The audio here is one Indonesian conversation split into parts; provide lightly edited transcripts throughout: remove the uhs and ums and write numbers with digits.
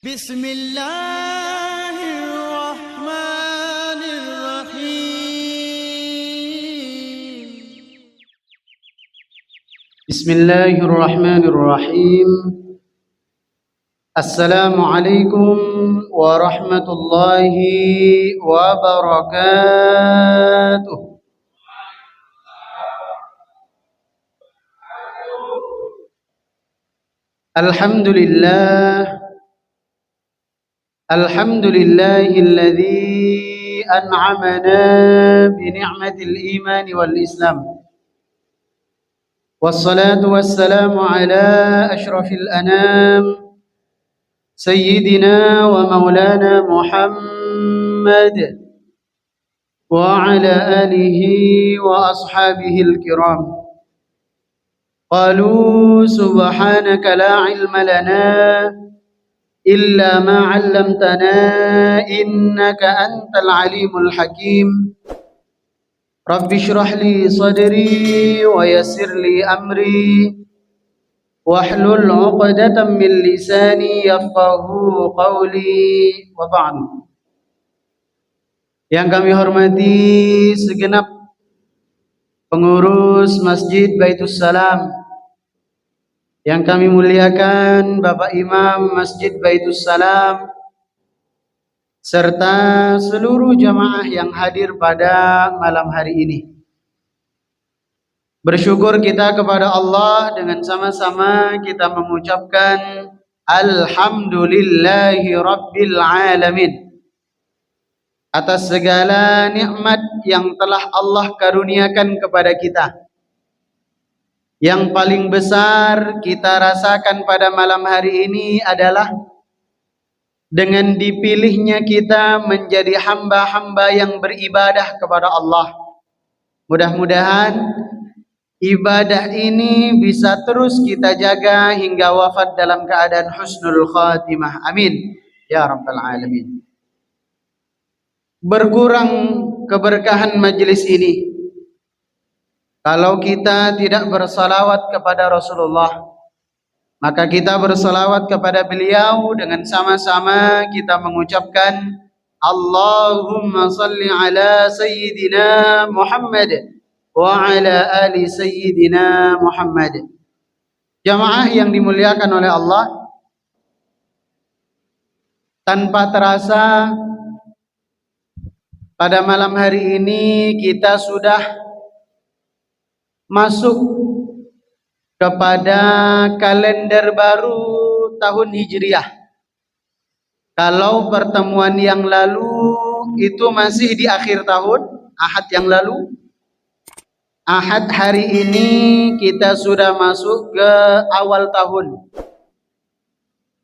بسم الله الرحمن الرحيم. بسم الله الرحمن الرحيم. السلام عليكم ورحمة الله وبركاته. الحمد لله الذي أنعمنا بنعمة الإيمان والإسلام، والصلاة والسلام على أشرف الأنام سيدنا ومولانا محمد وعلى آله وأصحابه الكرام. قالوا سبحانك لا علم لنا إلا ما علمتنا إنك أنت العليم الحكيم. رب اشرح لي صدري ويسر لي أمري واحلل عقدة من لساني يفقهوا قولي وبعد. Yang kami hormati segenap pengurus Masjid Baitus Salam, yang kami muliakan Bapak Imam Masjid Baitus Salam, serta seluruh jamaah yang hadir pada malam hari ini. Bersyukur kita kepada Allah dengan sama-sama kita mengucapkan Alhamdulillahi Rabbil Alamin atas segala nikmat yang telah Allah karuniakan kepada kita. Yang paling besar kita rasakan pada malam hari ini adalah dengan dipilihnya kita menjadi hamba-hamba yang beribadah kepada Allah. Mudah-mudahan ibadah ini bisa terus kita jaga hingga wafat dalam keadaan husnul khatimah. Amin ya rabbal alamin. Berkurang keberkahan majelis ini kalau kita tidak bersalawat kepada Rasulullah. Maka kita bersalawat kepada beliau dengan sama-sama kita mengucapkan Allahumma salli ala Sayyidina Muhammad wa ala ali Sayyidina Muhammad. Jamaah yang dimuliakan oleh Allah, tanpa terasa pada malam hari ini kita sudah masuk kepada kalender baru tahun Hijriah. Kalau pertemuan yang lalu itu masih di akhir tahun, Ahad yang lalu, Ahad hari ini kita sudah masuk ke awal tahun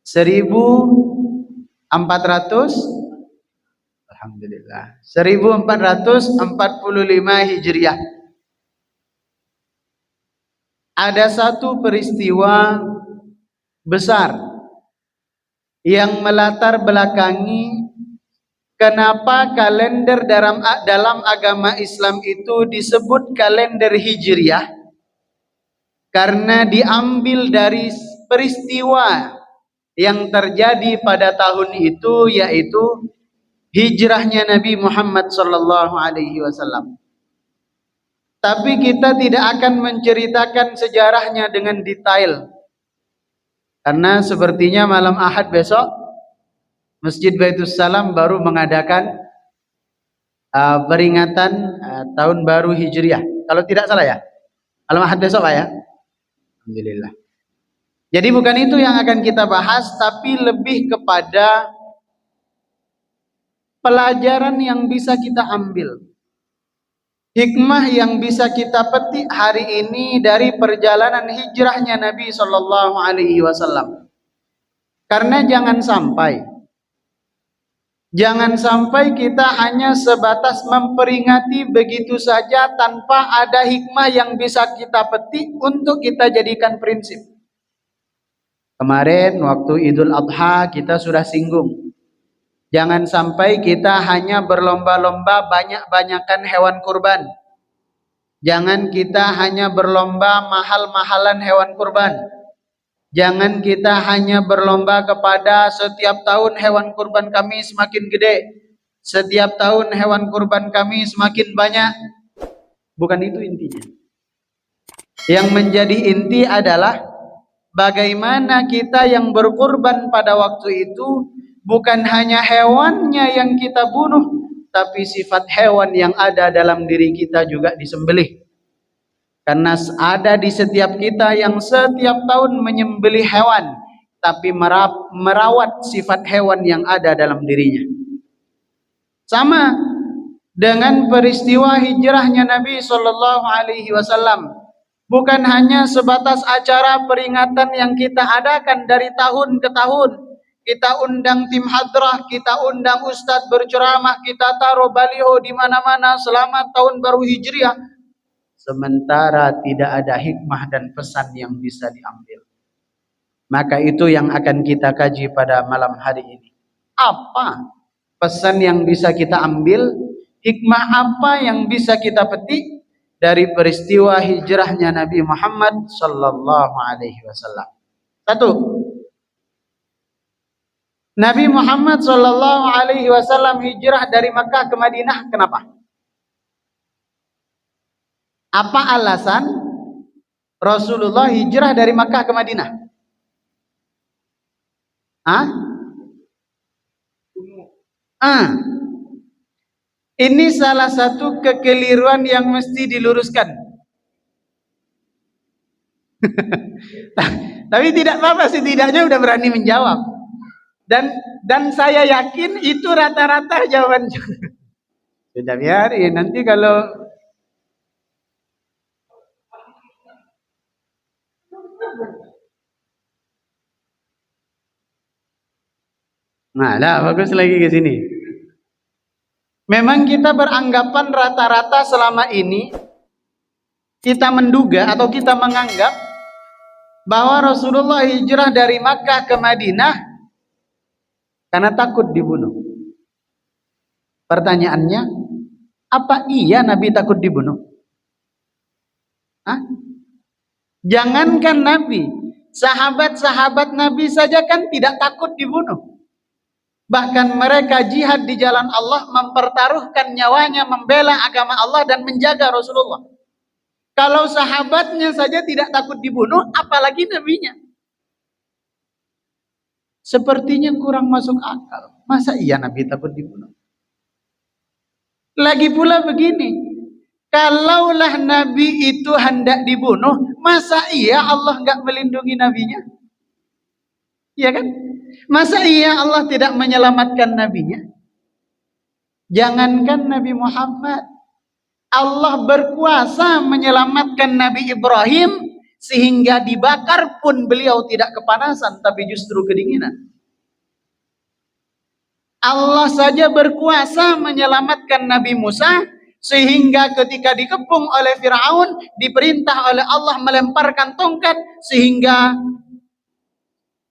1400, alhamdulillah, 1445 Hijriah. Ada satu peristiwa besar yang melatar belakangi kenapa kalender dalam agama Islam itu disebut kalender Hijriah, karena diambil dari peristiwa yang terjadi pada tahun itu, yaitu hijrahnya Nabi Muhammad sallallahu alaihi wasallam. Tapi kita tidak akan menceritakan sejarahnya dengan detail, karena sepertinya malam Ahad besok Masjid Baitus Salam baru mengadakan peringatan tahun baru Hijriah. Kalau tidak salah ya, malam Ahad besok Pak ya. Alhamdulillah. Jadi bukan itu yang akan kita bahas, tapi lebih kepada pelajaran yang bisa kita ambil, hikmah yang bisa kita petik hari ini dari perjalanan hijrahnya Nabi sallallahu alaihi wasallam. Karena jangan sampai kita hanya sebatas memperingati begitu saja tanpa ada hikmah yang bisa kita petik untuk kita jadikan prinsip. Kemarin waktu Idul Adha kita sudah singgung, jangan sampai kita hanya berlomba-lomba banyak-banyakan hewan kurban. Jangan kita hanya berlomba mahal-mahalan hewan kurban. Jangan kita hanya berlomba kepada setiap tahun hewan kurban kami semakin gede, setiap tahun hewan kurban kami semakin banyak. Bukan itu intinya. Yang menjadi inti adalah bagaimana kita yang berkurban pada waktu itu bukan hanya hewannya yang kita bunuh, tapi sifat hewan yang ada dalam diri kita juga disembelih. Karena ada di setiap kita yang setiap tahun menyembelih hewan, tapi merawat sifat hewan yang ada dalam dirinya. Sama dengan peristiwa hijrahnya Nabi Sallallahu Alaihi Wasallam, bukan hanya sebatas acara peringatan yang kita adakan dari tahun ke tahun. Kita undang tim hadrah, kita undang ustadz berceramah, kita taruh baliho di mana-mana selamat tahun baru Hijriah. Sementara tidak ada hikmah dan pesan yang bisa diambil. Maka itu yang akan kita kaji pada malam hari ini. Apa pesan yang bisa kita ambil? Hikmah apa yang bisa kita petik dari peristiwa hijrahnya Nabi Muhammad sallallahu alaihi wasallam? Satu, Nabi Muhammad sallallahu alaihi wasallam hijrah dari Makkah ke Madinah. Kenapa? Apa alasan Rasulullah hijrah dari Makkah ke Madinah? Ini salah satu kekeliruan yang mesti diluruskan. Tapi tidak apa-apa, setidaknya udah berani menjawab. Dan saya yakin itu rata-rata jawaban. Sudah biarin, nanti kalau nah, bagus lagi ke sini. Memang kita beranggapan rata-rata selama ini kita menduga atau kita menganggap bahwa Rasulullah hijrah dari Makkah ke Madinah karena takut dibunuh. Pertanyaannya, apa iya Nabi takut dibunuh? Jangankan Nabi, sahabat-sahabat Nabi saja kan tidak takut dibunuh. Bahkan mereka jihad di jalan Allah, mempertaruhkan nyawanya, membela agama Allah dan menjaga Rasulullah. Kalau sahabatnya saja tidak takut dibunuh, apalagi nabinya. Sepertinya kurang masuk akal. Masa iya Nabi takut dibunuh? Lagi pula begini, kalaulah Nabi itu hendak dibunuh, masa iya Allah nggak melindungi nabinya? Iya kan? Masa iya Allah tidak menyelamatkan nabinya? Jangankan Nabi Muhammad, Allah berkuasa menyelamatkan Nabi Ibrahim sehingga dibakar pun beliau tidak kepanasan tapi justru kedinginan. Allah saja berkuasa menyelamatkan Nabi Musa sehingga ketika dikepung oleh Firaun diperintah oleh Allah melemparkan tongkat sehingga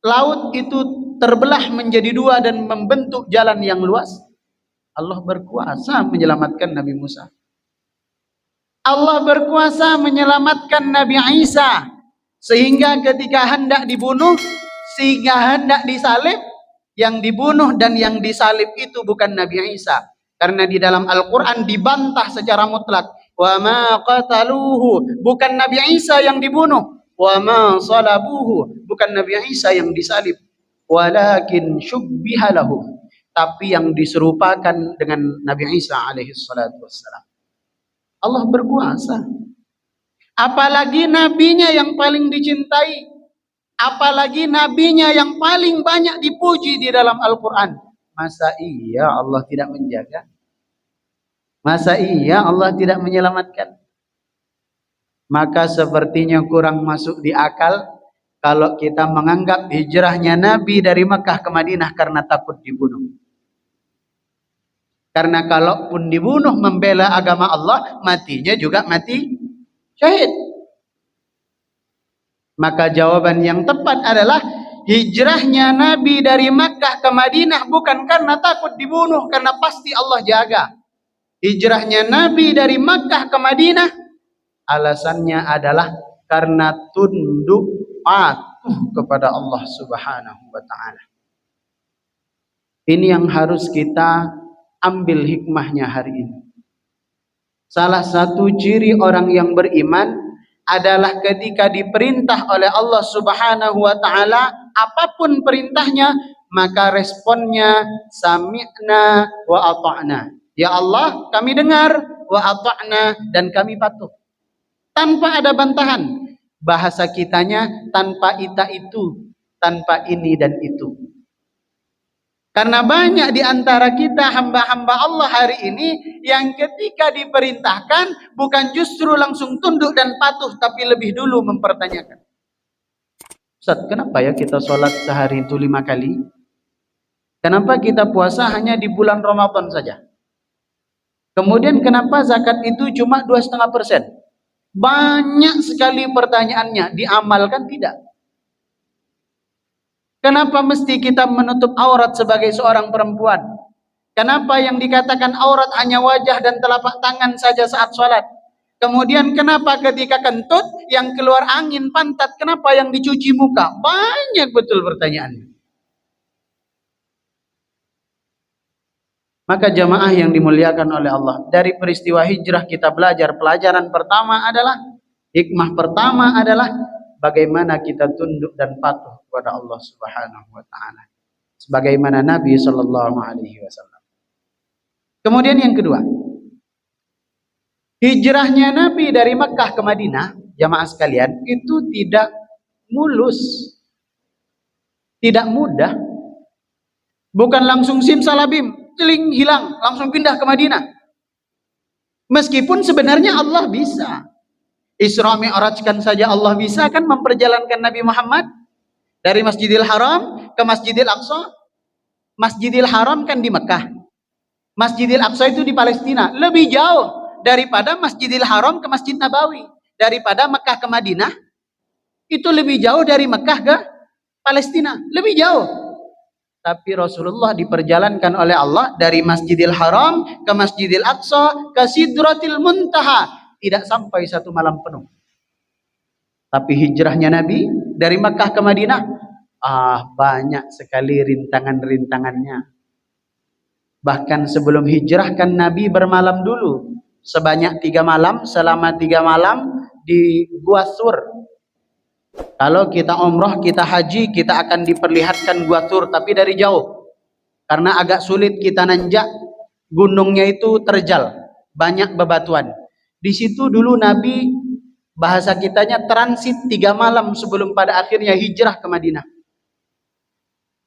laut itu terbelah menjadi dua dan membentuk jalan yang luas. Allah berkuasa menyelamatkan Nabi Musa. Allah berkuasa menyelamatkan Nabi Isa sehingga ketika hendak dibunuh, sehingga hendak disalib, yang dibunuh dan yang disalib itu bukan Nabi Isa. Karena di dalam Al-Quran dibantah secara mutlak. Wa ma qataluhu, bukan Nabi Isa yang dibunuh. Wa ma salabuhu, bukan Nabi Isa yang disalib. Walakin syubbiha lahum, tapi yang diserupakan dengan Nabi Isa alaihi salatu wassalam. Allah berkuasa. Apalagi nabinya yang paling dicintai, apalagi nabinya yang paling banyak dipuji di dalam Al-Quran. Masa iya Allah tidak menjaga? Masa iya Allah tidak menyelamatkan? Maka sepertinya kurang masuk di akal kalau kita menganggap hijrahnya Nabi dari Mekah ke Madinah karena takut dibunuh. Karena kalaupun dibunuh membela agama Allah, matinya juga mati syahid. Maka jawaban yang tepat adalah hijrahnya Nabi dari Makkah ke Madinah bukan karena takut dibunuh, karena pasti Allah jaga. Hijrahnya Nabi dari Makkah ke Madinah alasannya adalah karena tunduk patuh kepada Allah Subhanahu wa taala. Ini yang harus kita ambil hikmahnya hari ini. Salah satu ciri orang yang beriman adalah ketika diperintah oleh Allah Subhanahu wa taala apapun perintahnya, maka responnya sami'na wa ata'na. Ya Allah, kami dengar, wa ata'na, dan kami patuh. Tanpa ada bantahan. Bahasa kitanya tanpa ita itu, tanpa ini dan itu. Karena banyak di antara kita hamba-hamba Allah hari ini yang ketika diperintahkan bukan justru langsung tunduk dan patuh, tapi lebih dulu mempertanyakan. Ustaz, kenapa ya kita sholat sehari itu 5 kali? Kenapa kita puasa hanya di bulan Ramadan saja? Kemudian kenapa zakat itu cuma 2,5%? Banyak sekali pertanyaannya, diamalkan tidak? Kenapa mesti kita menutup aurat sebagai seorang perempuan? Kenapa yang dikatakan aurat hanya wajah dan telapak tangan saja saat sholat? Kemudian kenapa ketika kentut yang keluar angin pantat, kenapa yang dicuci muka? Banyak betul pertanyaannya. Maka jamaah yang dimuliakan oleh Allah, dari peristiwa hijrah kita belajar pelajaran pertama adalah, hikmah pertama adalah bagaimana kita tunduk dan patuh kepada Allah Subhanahu wa taala sebagaimana Nabi sallallahu alaihi wasallam. Kemudian yang kedua, hijrahnya Nabi dari Mekah ke Madinah, jamaah sekalian, itu tidak mulus, tidak mudah. Bukan langsung simsalabim, celing hilang, langsung pindah ke Madinah. Meskipun sebenarnya Allah bisa. Isra Mi'rajkan saja Allah bisa kan memperjalankan Nabi Muhammad dari Masjidil Haram ke Masjidil Aqsa. Masjidil Haram kan di Mekah. Masjidil Aqsa itu di Palestina. Lebih jauh daripada Masjidil Haram ke Masjid Nabawi. Daripada Mekah ke Madinah, itu lebih jauh dari Mekah ke Palestina. Lebih jauh. Tapi Rasulullah diperjalankan oleh Allah dari Masjidil Haram ke Masjidil Aqsa ke Sidratil Muntaha. Tidak sampai 1 malam penuh. Tapi hijrahnya Nabi dari Mekah ke Madinah, banyak sekali rintangan-rintangannya. Bahkan sebelum hijrah kan Nabi bermalam dulu. Sebanyak 3 malam, selama 3 malam di Gua Sur. Kalau kita umroh, kita haji, kita akan diperlihatkan Gua Sur, tapi dari jauh. Karena agak sulit kita nanjak, gunungnya itu terjal, banyak bebatuan. Di situ dulu Nabi, bahasa kitanya transit 3 malam sebelum pada akhirnya hijrah ke Madinah.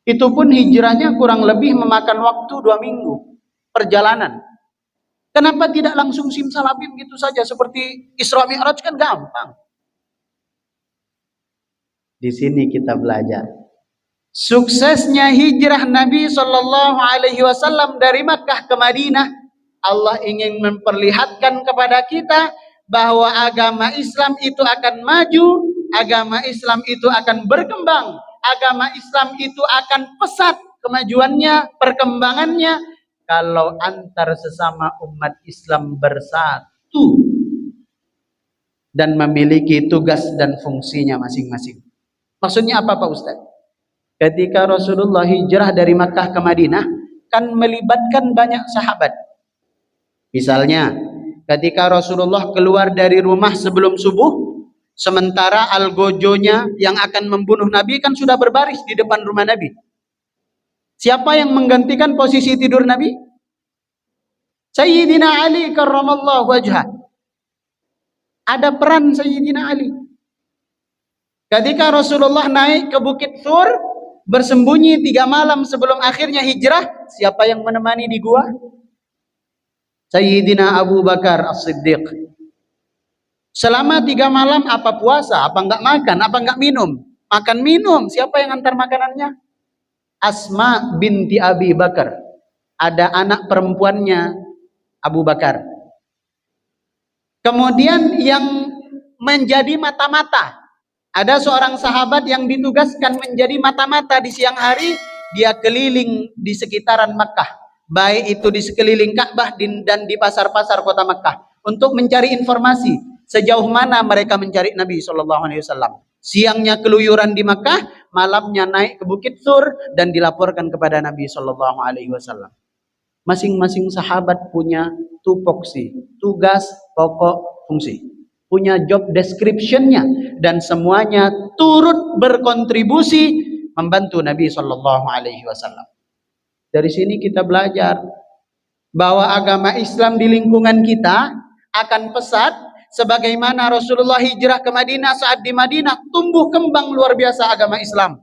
Itu pun hijrahnya kurang lebih memakan waktu 2 minggu perjalanan. Kenapa tidak langsung simsalabim gitu saja seperti Isra Mi'raj kan gampang. Di sini kita belajar suksesnya hijrah Nabi Shallallahu Alaihi Wasallam dari Makkah ke Madinah. Allah ingin memperlihatkan kepada kita bahwa agama Islam itu akan maju, agama Islam itu akan berkembang, agama Islam itu akan pesat kemajuannya, perkembangannya kalau antar sesama umat Islam bersatu dan memiliki tugas dan fungsinya masing-masing. Maksudnya apa Pak Ustaz? Ketika Rasulullah hijrah dari Makkah ke Madinah kan melibatkan banyak sahabat. Misalnya ketika Rasulullah keluar dari rumah sebelum subuh, sementara algojonya yang akan membunuh Nabi kan sudah berbaris di depan rumah Nabi. Siapa yang menggantikan posisi tidur Nabi? Sayyidina Ali karramallahu wajhah. Ada peran Sayyidina Ali. Ketika Rasulullah naik ke Bukit Sur, bersembunyi 3 malam sebelum akhirnya hijrah, siapa yang menemani di gua? Sayyidina Abu Bakar As-Siddiq. Selama 3 malam apa puasa, apa enggak makan, apa enggak minum? Makan minum, siapa yang antar makanannya? Asma binti Abi Bakar. Ada anak perempuannya Abu Bakar. Kemudian yang menjadi mata-mata, ada seorang sahabat yang ditugaskan menjadi mata-mata di siang hari, dia keliling di sekitaran Makkah. Baik itu di sekeliling Ka'bah dan di pasar-pasar kota Makkah untuk mencari informasi sejauh mana mereka mencari Nabi SAW. Siangnya keluyuran di Makkah, malamnya naik ke Bukit Sur dan dilaporkan kepada Nabi Shallallahu Alaihi Wasallam. Masing-masing sahabat punya tupoksi, tugas, pokok, fungsi, punya job description-nya, dan semuanya turut berkontribusi membantu Nabi Shallallahu Alaihi Wasallam. Dari sini kita belajar bahwa agama Islam di lingkungan kita akan pesat sebagaimana Rasulullah hijrah ke Madinah. Saat di Madinah tumbuh kembang luar biasa agama Islam.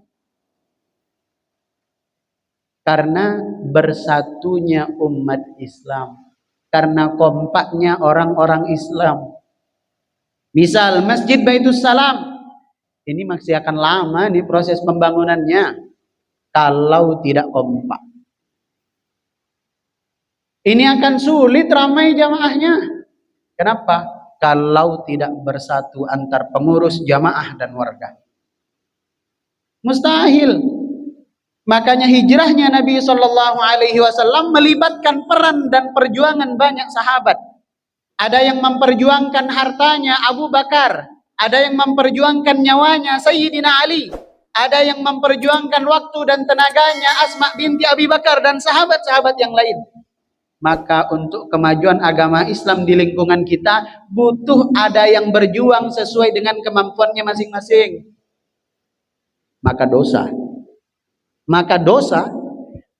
Karena bersatunya umat Islam, karena kompaknya orang-orang Islam. Misal Masjid Baitus Salam, ini masih akan lama nih proses pembangunannya kalau tidak kompak. Ini akan sulit ramai jamaahnya. Kenapa? Kalau tidak bersatu antar pengurus jamaah dan warga. Mustahil. Makanya hijrahnya Nabi Shallallahu Alaihi Wasallam melibatkan peran dan perjuangan banyak sahabat. Ada yang memperjuangkan hartanya Abu Bakar, ada yang memperjuangkan nyawanya Sayyidina Ali, ada yang memperjuangkan waktu dan tenaganya Asma binti Abi Bakar dan sahabat-sahabat yang lain. Maka untuk kemajuan agama Islam di lingkungan kita butuh ada yang berjuang sesuai dengan kemampuannya masing-masing. Maka dosa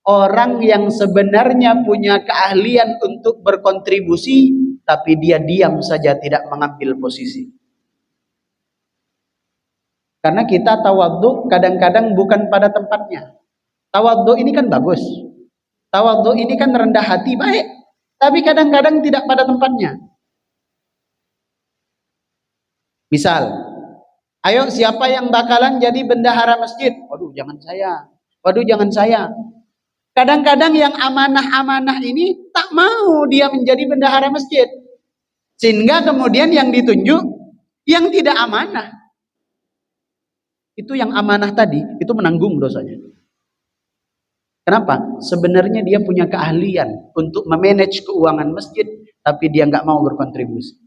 orang yang sebenarnya punya keahlian untuk berkontribusi tapi dia diam saja tidak mengambil posisi. Karena kita tawadhu kadang-kadang bukan pada tempatnya. Tawadhu ini kan bagus. Tawadhu ini kan rendah hati, baik. Tapi kadang-kadang tidak pada tempatnya. Misal, ayo siapa yang bakalan jadi bendahara masjid? Waduh, jangan saya. Waduh, jangan saya. Kadang-kadang yang amanah-amanah ini tak mau dia menjadi bendahara masjid. Sehingga kemudian yang ditunjuk yang tidak amanah. Itu yang amanah tadi, itu menanggung dosanya. Kenapa? Sebenarnya dia punya keahlian untuk memanage keuangan masjid, tapi dia nggak mau berkontribusi.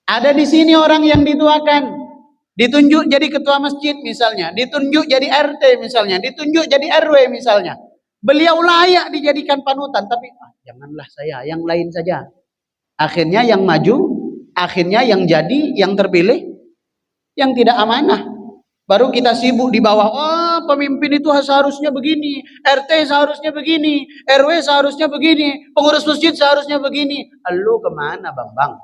Ada di sini orang yang dituakan, ditunjuk jadi ketua masjid misalnya, ditunjuk jadi RT misalnya, ditunjuk jadi RW misalnya. Beliau layak dijadikan panutan, tapi janganlah saya, yang lain saja. Akhirnya yang maju, akhirnya yang jadi, yang terpilih, yang tidak amanah. Baru kita sibuk di bawah, pemimpin itu seharusnya begini, RT seharusnya begini, RW seharusnya begini, pengurus masjid seharusnya begini. Lu kemana Bambang?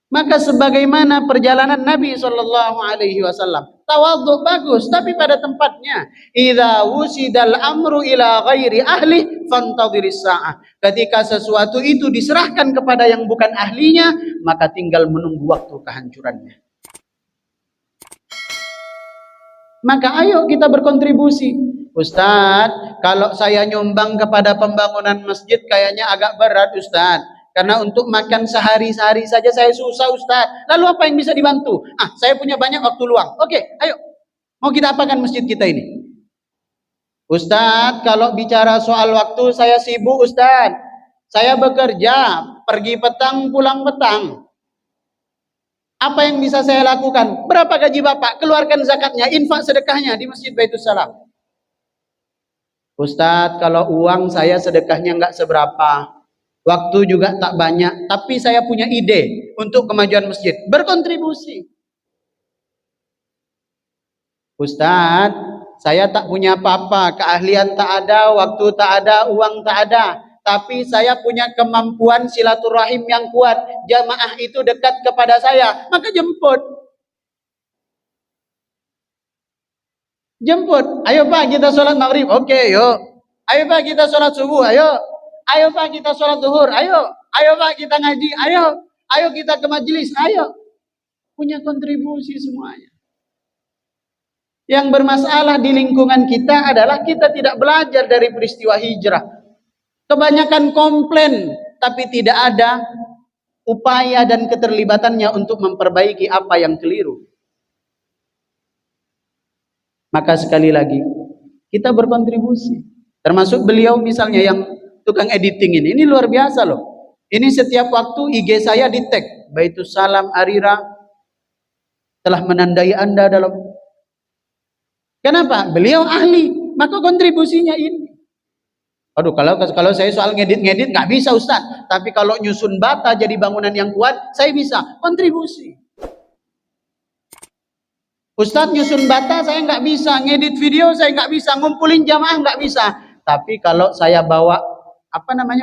Maka sebagaimana perjalanan Nabi Shallallahu Alaihi Wasallam, tawadhu bagus, tapi pada tempatnya. Idza wusidal amru ila ghairi ahli fantadhiris sa'ah. Ketika sesuatu itu diserahkan kepada yang bukan ahlinya, maka tinggal menunggu waktu kehancurannya. Maka ayo kita berkontribusi. Ustadz, kalau saya nyumbang kepada pembangunan masjid kayaknya agak berat Ustadz. Karena untuk makan sehari-hari saja saya susah Ustadz. Lalu apa yang bisa dibantu? Saya punya banyak waktu luang. Oke, ayo. Mau kita apakan masjid kita ini? Ustadz, kalau bicara soal waktu saya sibuk Ustadz. Saya bekerja, pergi petang, pulang petang. Apa yang bisa saya lakukan? Berapa gaji Bapak? Keluarkan zakatnya, infak sedekahnya di Masjid Baitus Salam. Ustadz, kalau uang saya sedekahnya nggak seberapa. Waktu juga tak banyak, tapi saya punya ide untuk kemajuan masjid. Berkontribusi. Ustadz, saya tak punya apa-apa, keahlian tak ada, waktu tak ada, uang tak ada. Tapi saya punya kemampuan silaturahim yang kuat. Jamaah itu dekat kepada saya, maka jemput. Jemput. Ayo Pak, kita sholat maghrib. Oke, yuk. Ayo Pak, kita sholat subuh. Ayo. Ayo Pak, kita sholat zuhur. Ayo. Ayo Pak, kita ngaji. Ayo. Ayo kita ke majelis. Ayo. Punya kontribusi semuanya. Yang bermasalah di lingkungan kita adalah kita tidak belajar dari peristiwa hijrah. Kebanyakan komplain, tapi tidak ada upaya dan keterlibatannya untuk memperbaiki apa yang keliru. Maka sekali lagi, kita berkontribusi. Termasuk beliau misalnya yang tukang editing ini luar biasa loh. Ini setiap waktu IG saya di tag. Baitussalam Arira telah menandai Anda dalam. Kenapa? Beliau ahli, maka kontribusinya ini. Aduh, kalau saya soal ngedit nggak bisa Ustaz. Tapi kalau nyusun bata jadi bangunan yang kuat, saya bisa kontribusi. Ustaz nyusun bata saya nggak bisa, ngedit video saya nggak bisa, ngumpulin jamaah nggak bisa. Tapi kalau saya bawa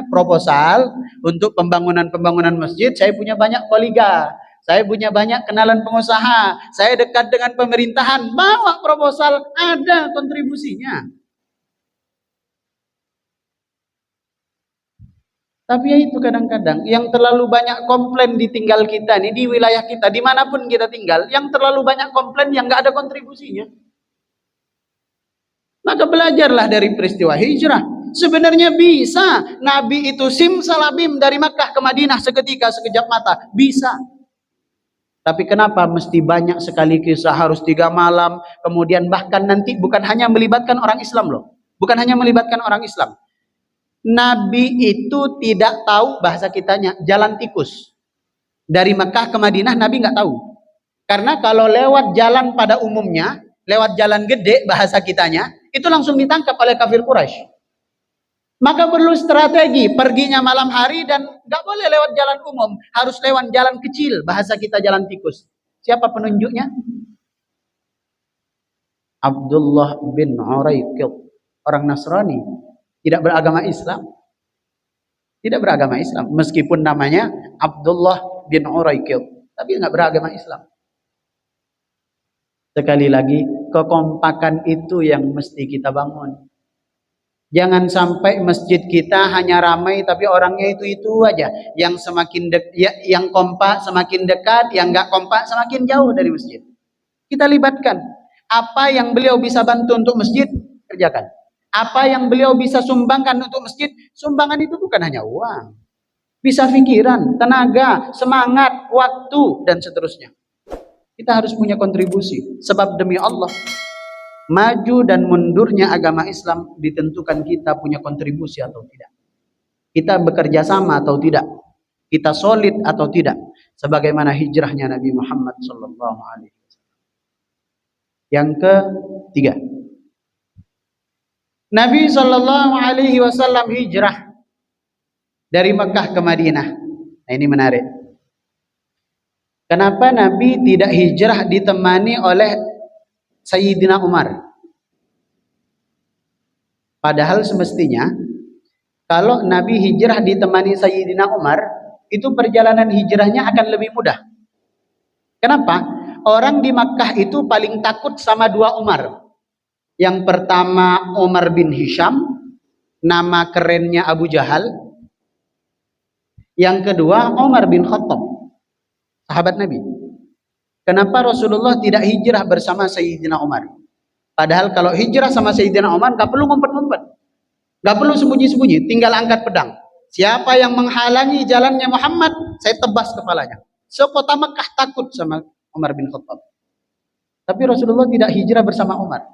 proposal untuk pembangunan masjid, saya punya banyak kolega, saya punya banyak kenalan pengusaha, saya dekat dengan pemerintahan, bawa proposal, ada kontribusinya. Tapi ya itu kadang-kadang yang terlalu banyak komplain ditinggal kita nih di wilayah kita, dimanapun kita tinggal, yang terlalu banyak komplain yang nggak ada kontribusinya. Maka belajarlah dari peristiwa hijrah. Sebenarnya bisa. Nabi itu simsalabim dari Makkah ke Madinah seketika, sekejap mata. Bisa. Tapi kenapa mesti banyak sekali kisah, harus 3 malam, kemudian bahkan nanti bukan hanya melibatkan orang Islam loh. Bukan hanya melibatkan orang Islam. Nabi itu tidak tahu, bahasa kitanya, jalan tikus. Dari Mekah ke Madinah Nabi nggak tahu. Karena kalau lewat jalan pada umumnya, lewat jalan gede bahasa kitanya, itu langsung ditangkap oleh kafir Quraisy. Maka perlu strategi, perginya malam hari dan nggak boleh lewat jalan umum, harus lewat jalan kecil, bahasa kita jalan tikus. Siapa penunjuknya? Abdullah bin Uraiqid, orang Nasrani, tidak beragama Islam. Tidak beragama Islam, meskipun namanya Abdullah bin Uraiqid, tapi nggak beragama Islam. Sekali lagi, kekompakan itu yang mesti kita bangun. Jangan sampai masjid kita hanya ramai tapi orangnya itu aja. Yang semakin yang kompak semakin dekat, yang nggak kompak semakin jauh dari masjid. Kita libatkan. Apa yang beliau bisa bantu untuk masjid, kerjakan. Apa yang beliau bisa sumbangkan untuk masjid, sumbangan itu bukan hanya uang. Bisa pikiran, tenaga, semangat, waktu, dan seterusnya. Kita harus punya kontribusi. Sebab demi Allah, maju dan mundurnya agama Islam ditentukan kita punya kontribusi atau tidak. Kita bekerja sama atau tidak. Kita solid atau tidak. Sebagaimana hijrahnya Nabi Muhammad SAW. Yang ketiga, Nabi SAW hijrah dari Mekah ke Madinah. Nah, ini menarik. Kenapa Nabi tidak hijrah ditemani oleh Sayyidina Umar? Padahal semestinya kalau Nabi hijrah ditemani Sayyidina Umar, itu perjalanan hijrahnya akan lebih mudah. Kenapa? Orang di Makkah itu paling takut sama 2 Umar. Yang pertama Umar bin Hisham, nama kerennya Abu Jahal. Yang kedua Umar bin Khattab, sahabat Nabi. Kenapa Rasulullah tidak hijrah bersama Sayyidina Umar? Padahal kalau hijrah sama Sayyidina Umar gak perlu ngumpet-ngumpet, gak perlu sembunyi-sembunyi, tinggal angkat pedang. Siapa yang menghalangi jalannya Muhammad, saya tebas kepalanya. Sekota Mekah takut sama Umar bin Khattab. Tapi Rasulullah tidak hijrah bersama Umar.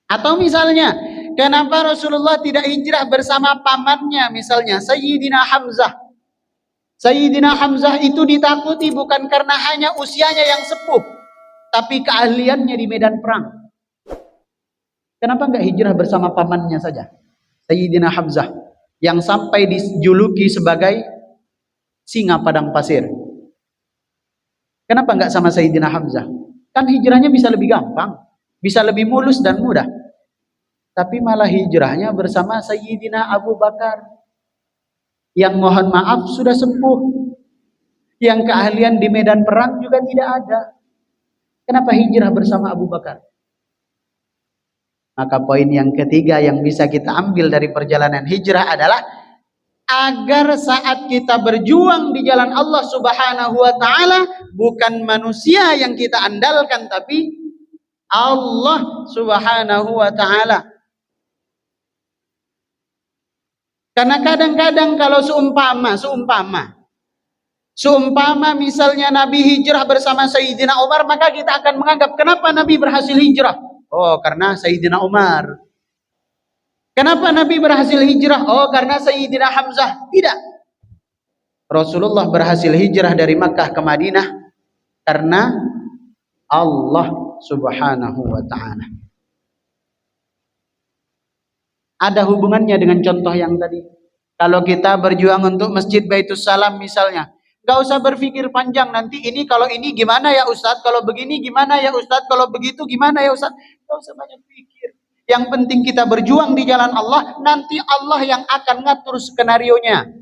Atau misalnya, kenapa Rasulullah tidak hijrah bersama pamannya, misalnya Sayyidina Hamzah. Sayyidina Hamzah itu ditakuti bukan karena hanya usianya yang sepuh, tapi keahliannya di medan perang. Kenapa enggak hijrah bersama pamannya saja? Sayyidina Hamzah yang sampai dijuluki sebagai singa padang pasir. Kenapa enggak sama Sayyidina Hamzah? Kan hijrahnya bisa lebih gampang, bisa lebih mulus dan mudah. Tapi malah hijrahnya bersama Sayyidina Abu Bakar, yang mohon maaf sudah sepuh, yang keahlian di medan perang juga tidak ada. Kenapa hijrah bersama Abu Bakar? Maka poin yang ketiga yang bisa kita ambil dari perjalanan hijrah adalah agar saat kita berjuang di jalan Allah Subhanahu wa taala, bukan manusia yang kita andalkan tapi Allah Subhanahu wa taala. Karena kadang-kadang kalau seumpama misalnya Nabi hijrah bersama Sayyidina Umar, maka kita akan menganggap kenapa Nabi berhasil hijrah? Oh, karena Sayyidina Umar. Kenapa Nabi berhasil hijrah? Oh, karena Sayyidina Hamzah. Tidak. Rasulullah berhasil hijrah dari Makkah ke Madinah karena Allah Subhanahu wa taala. Ada hubungannya dengan contoh yang tadi. Kalau kita berjuang untuk Masjid Baitus Salam misalnya, nggak usah berpikir panjang, nanti ini kalau ini gimana ya Ustadz, kalau begini gimana ya Ustadz, kalau begitu gimana ya Ustadz. Nggak usah banyak pikir. Yang penting kita berjuang di jalan Allah, nanti Allah yang akan ngatur skenarionya.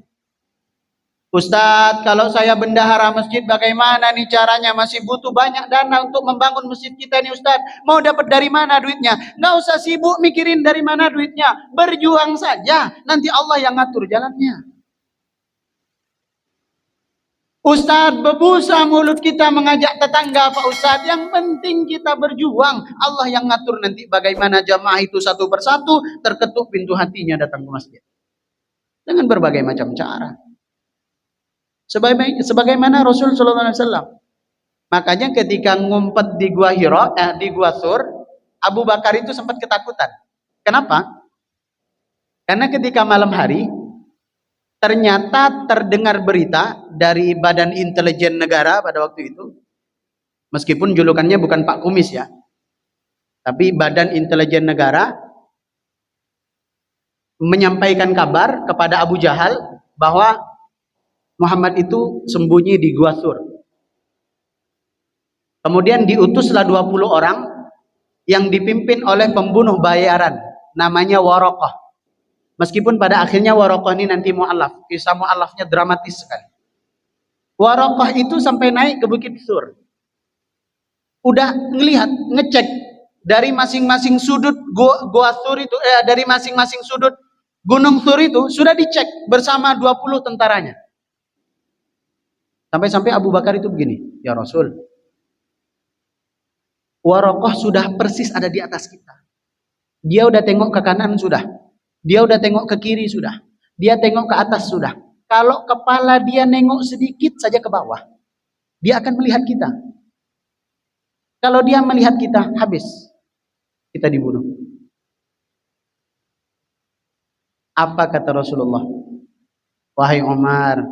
Ustadz, kalau saya bendahara masjid bagaimana nih caranya? Masih butuh banyak dana untuk membangun masjid kita nih Ustadz. Mau dapat dari mana duitnya? Nggak usah sibuk mikirin dari mana duitnya. Berjuang saja, nanti Allah yang ngatur jalannya. Ustadz, berbusa mulut kita mengajak tetangga Pak Ustadz. Yang penting kita berjuang. Allah yang ngatur nanti bagaimana jamaah itu satu persatu terketuk pintu hatinya datang ke masjid. Dengan berbagai macam cara. Sebagaimana Rasul Sallallahu Alaihi Wasallam. Makanya ketika ngumpet di Gua Hira, di Gua Sur, Abu Bakar itu sempat ketakutan. Kenapa? Karena ketika malam hari, ternyata terdengar berita dari Badan Intelijen Negara pada waktu itu, meskipun julukannya bukan Pak Kumis ya, tapi Badan Intelijen Negara menyampaikan kabar kepada Abu Jahal bahwa Muhammad itu sembunyi di Gua Sur. Kemudian diutuslah 20 orang yang dipimpin oleh pembunuh bayaran namanya Waraqah. Meskipun pada akhirnya Waraqah ini nanti mu'alaf, kisah mu'alafnya dramatis sekali. Waraqah itu sampai naik ke Bukit Sur. Udah ngelihat, ngecek dari masing-masing sudut Gua Sur itu, dari masing-masing sudut Gunung Sur itu sudah dicek bersama 20 tentaranya. Sampai-sampai Abu Bakar itu begini, ya Rasul, Waraqah sudah persis ada di atas kita. Dia udah tengok ke kanan sudah. Dia udah tengok ke kiri sudah. Dia tengok ke atas sudah. Kalau kepala dia nengok sedikit saja ke bawah, dia akan melihat kita. Kalau dia melihat kita, habis. Kita dibunuh. Apa kata Rasulullah? Wahai Umar,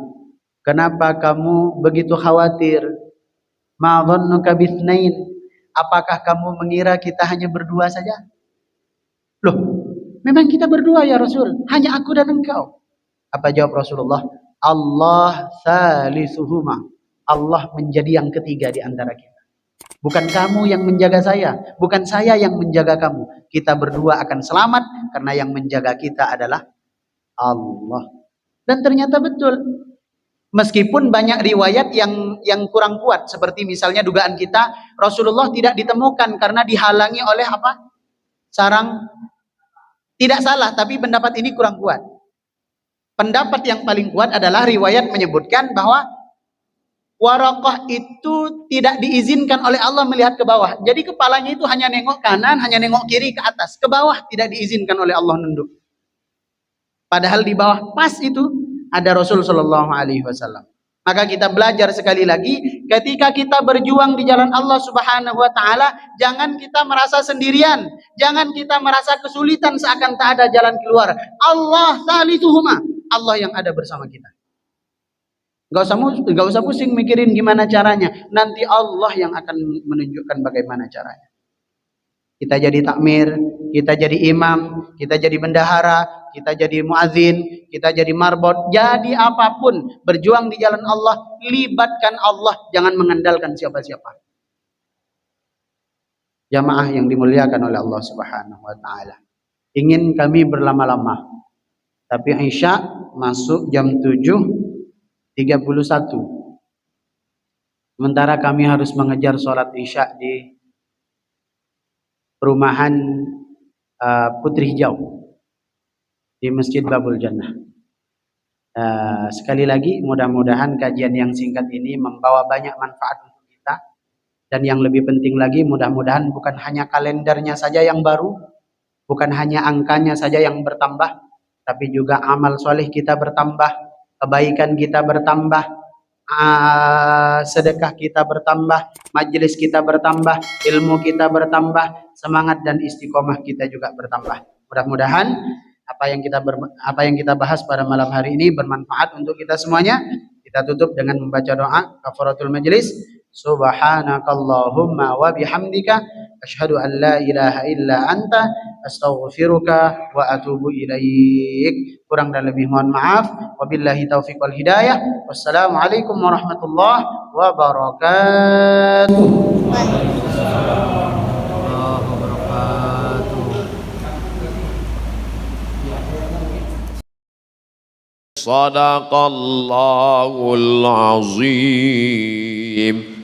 kenapa kamu begitu khawatir? Ma dhannuka bitsnain? Apakah kamu mengira kita hanya berdua saja? Loh, memang kita berdua ya Rasul, hanya aku dan engkau. Apa jawab Rasulullah? Allah salisuhuma. Allah menjadi yang ketiga di antara kita. Bukan kamu yang menjaga saya, bukan saya yang menjaga kamu. Kita berdua akan selamat karena yang menjaga kita adalah Allah. Dan ternyata betul. Meskipun banyak riwayat yang kurang kuat, seperti misalnya dugaan kita Rasulullah tidak ditemukan karena dihalangi oleh apa? Sarang. Tidak salah, tapi pendapat ini kurang kuat. Pendapat yang paling kuat adalah riwayat menyebutkan bahwa Waraqah itu tidak diizinkan oleh Allah melihat ke bawah. Jadi kepalanya itu hanya nengok kanan, hanya nengok kiri ke atas. Ke bawah tidak diizinkan oleh Allah nunduk. Padahal di bawah pas itu ada Rasul Sallallahu Alaihi Wasallam. Maka kita belajar sekali lagi, ketika kita berjuang di jalan Allah Subhanahu Wa Taala, jangan kita merasa sendirian, jangan kita merasa kesulitan seakan tak ada jalan keluar. Allah salisuhuma, Allah yang ada bersama kita. Gak usah pusing mikirin gimana caranya, nanti Allah yang akan menunjukkan bagaimana caranya. Kita jadi takmir, kita jadi imam, kita jadi bendahara, kita jadi muazin, kita jadi marbot, jadi apapun, berjuang di jalan Allah, libatkan Allah, jangan mengandalkan siapa-siapa. Jamaah yang dimuliakan oleh Allah Subhanahu wa taala. Ingin kami berlama-lama, tapi Isya masuk jam 7.31. Sementara kami harus mengejar sholat Isya di perumahan Putri Hijau di Masjid Babul Jannah. Sekali lagi mudah-mudahan kajian yang singkat ini membawa banyak manfaat untuk kita, dan yang lebih penting lagi mudah-mudahan bukan hanya kalendernya saja yang baru, bukan hanya angkanya saja yang bertambah, tapi juga amal soleh kita bertambah, kebaikan kita bertambah, sedekah kita bertambah, majelis kita bertambah, ilmu kita bertambah, semangat dan istiqomah kita juga bertambah. Mudah-mudahan apa yang kita bahas pada malam hari ini bermanfaat untuk kita semuanya. Kita tutup dengan membaca doa kafaratul majlis. Subhanakallahumma wa bihamdika asyhadu an la ilaha illa anta astaghfiruka wa atubu ilaik. Kurang dan lebih mohon maaf. Wabillahi taufiq wal hidayah. Wassalamualaikum warahmatullahi wabarakatuh. Sadaqallahul azim.